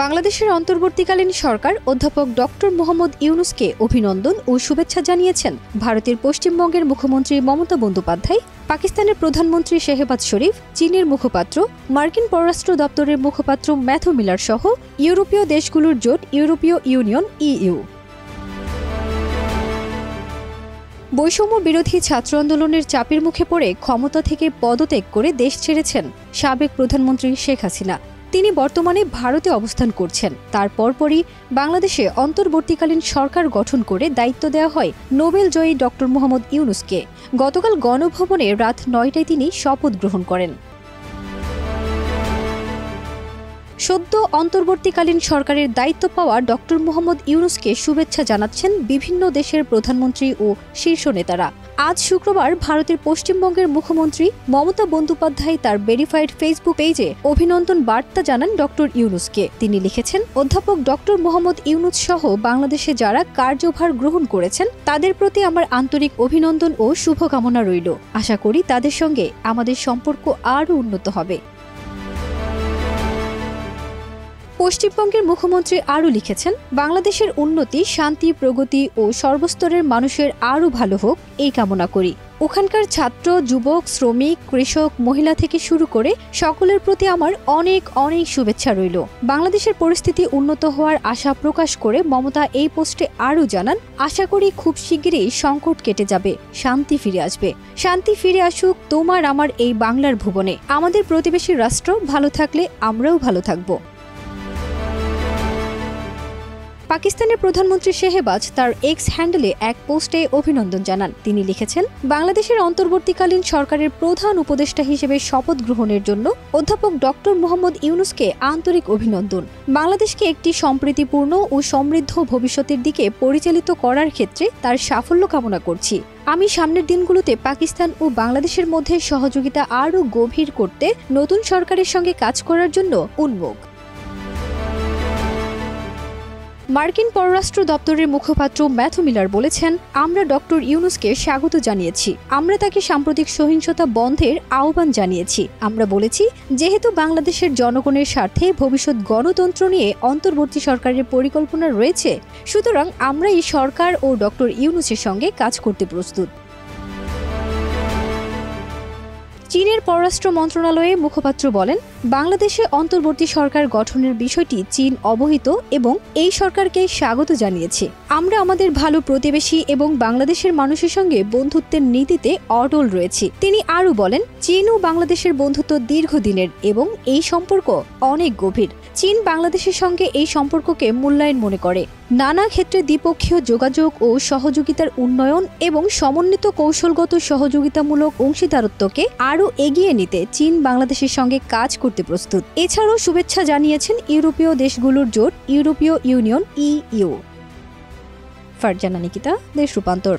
বাংলাদেশের অন্তর্বর্তীকালীন সরকার অধ্যাপক ডক্টর মোহাম্মদ ইউনূসকে অভিনন্দন ও শুভেচ্ছা জানিয়েছেন ভারতের পশ্চিমবঙ্গের মুখ্যমন্ত্রী মমতা বন্দ্যোপাধ্যায়, পাকিস্তানের প্রধানমন্ত্রী শেহবাজ শরীফ, চীনের মুখপাত্র, মার্কিন পররাষ্ট্র দপ্তরের মুখপাত্র ম্যাথু মিলার সহ ইউরোপীয় দেশগুলোর জোট ইউরোপীয় ইউনিয়ন ইইউ। বৈষম্য বিরোধী ছাত্র আন্দোলনের চাপের মুখে পড়ে ক্ষমতা থেকে পদত্যাগ করে দেশ ছেড়েছেন সাবেক প্রধানমন্ত্রী শেখ হাসিনা। তিনি বর্তমানে ভারতে অবস্থান করছেন। তার পরপরই বাংলাদেশে অন্তর্বর্তীকালীন সরকার গঠন করে দায়িত্ব দেওয়া হয় নোবেল জয়ী ডক্টর মোহাম্মদ ইউনূসকে। গতকাল গণভবনে রাত ৯টায় তিনি শপথ গ্রহণ করেন। সদ্য অন্তর্বর্তীকালীন সরকারের দায়িত্ব পাওয়া ডক্টর মোহাম্মদ ইউনূসকে শুভেচ্ছা জানাচ্ছেন বিভিন্ন দেশের প্রধানমন্ত্রী ও শীর্ষ নেতারা। আজ শুক্রবার ভারতের পশ্চিমবঙ্গের মুখ্যমন্ত্রী মমতা বন্দ্যোপাধ্যায় তার ভেরিফাইড ফেসবুক পেজে অভিনন্দন বার্তা জানান ডক্টর ইউনূসকে। তিনি লিখেছেন, অধ্যাপক ডক্টর মোহাম্মদ ইউনূস সহ বাংলাদেশে যারা কার্যভার গ্রহণ করেছেন তাদের প্রতি আমার আন্তরিক অভিনন্দন ও শুভকামনা রইল। আশা করি তাদের সঙ্গে আমাদের সম্পর্ক আরও উন্নত হবে। পশ্চিমবঙ্গের মুখ্যমন্ত্রী আরও লিখেছেন, বাংলাদেশের উন্নতি, শান্তি, প্রগতি ও সর্বস্তরের মানুষের আরও ভালো হোক এই কামনা করি। ওখানকার ছাত্র, যুবক, শ্রমিক, কৃষক, মহিলা থেকে শুরু করে সকলের প্রতি আমার অনেক অনেক শুভেচ্ছা রইল। বাংলাদেশের পরিস্থিতি উন্নত হওয়ার আশা প্রকাশ করে মমতা এই পোস্টে আরও জানান, আশা করি খুব শিগগিরই সংকট কেটে যাবে, শান্তি ফিরে আসবে। শান্তি ফিরে আসুক তোমার আমার এই বাংলার ভুবনে। আমাদের প্রতিবেশী রাষ্ট্র ভালো থাকলে আমরাও ভালো থাকব। পাকিস্তানের প্রধানমন্ত্রী শেহবাজ তার এক্স হ্যান্ডেলে এক পোস্টে অভিনন্দন জানান। তিনি লিখেছেন, বাংলাদেশের অন্তর্বর্তীকালীন সরকারের প্রধান উপদেষ্টা হিসেবে শপথ গ্রহণের জন্য অধ্যাপক ডক্টর মোহাম্মদ ইউনূসকে আন্তরিক অভিনন্দন। বাংলাদেশকে একটি সম্প্রীতিপূর্ণ ও সমৃদ্ধ ভবিষ্যতের দিকে পরিচালিত করার ক্ষেত্রে তার সাফল্য কামনা করছি। আমি সামনের দিনগুলোতে পাকিস্তান ও বাংলাদেশের মধ্যে সহযোগিতা আরও গভীর করতে নতুন সরকারের সঙ্গে কাজ করার জন্য উন্মুখ। মার্কিন পররাষ্ট্র দপ্তরের মুখপাত্র ম্যাথু মিলার বলেছেন, আমরা ডক্টর ইউনূসকে স্বাগত জানিয়েছি। আমরা তাকে সাম্প্রতিক সহিংসতা বন্ধের আহ্বান জানিয়েছি। আমরা বলেছি, যেহেতু বাংলাদেশের জনগণের স্বার্থে ভবিষ্যৎ গণতন্ত্র নিয়ে অন্তর্বর্তী সরকারের পরিকল্পনা রয়েছে, সুতরাং আমরা এই সরকার ও ডক্টর ইউনূসের সঙ্গে কাজ করতে প্রস্তুত। চীনের পররাষ্ট্র মন্ত্রণালয়ের মুখপাত্র বলেন, বাংলাদেশে অন্তর্বর্তী সরকার গঠনের বিষয়টি চীন অবহিত এবং এই সরকারকে স্বাগত জানিয়েছে। আমরা আমাদের ভালো প্রতিবেশী এবং বাংলাদেশের মানুষের সঙ্গে বন্ধুত্বের নীতিতে অটল রয়েছি। তিনি আরও বলেন, চীন ও বাংলাদেশের বন্ধুত্ব দীর্ঘদিনের এবং এই সম্পর্ক অনেক গভীর। চীন বাংলাদেশের সঙ্গে এই সম্পর্ককে মূল্যায়ন মনে করে। নানা ক্ষেত্রে দ্বিপক্ষীয় যোগাযোগ ও সহযোগিতার উন্নয়ন এবং সমন্বিত কৌশলগত সহযোগিতামূলক অংশীদারত্বকে আরও এগিয়ে নিতে চীন বাংলাদেশের সঙ্গে কাজ করতে প্রস্তুত। এছাড়াও শুভেচ্ছা জানিয়েছেন ইউরোপীয় দেশগুলোর জোট ইউরোপীয় ইউনিয়ন ইইউ। ফারজানা নিকিতা, দেশ রূপান্তর।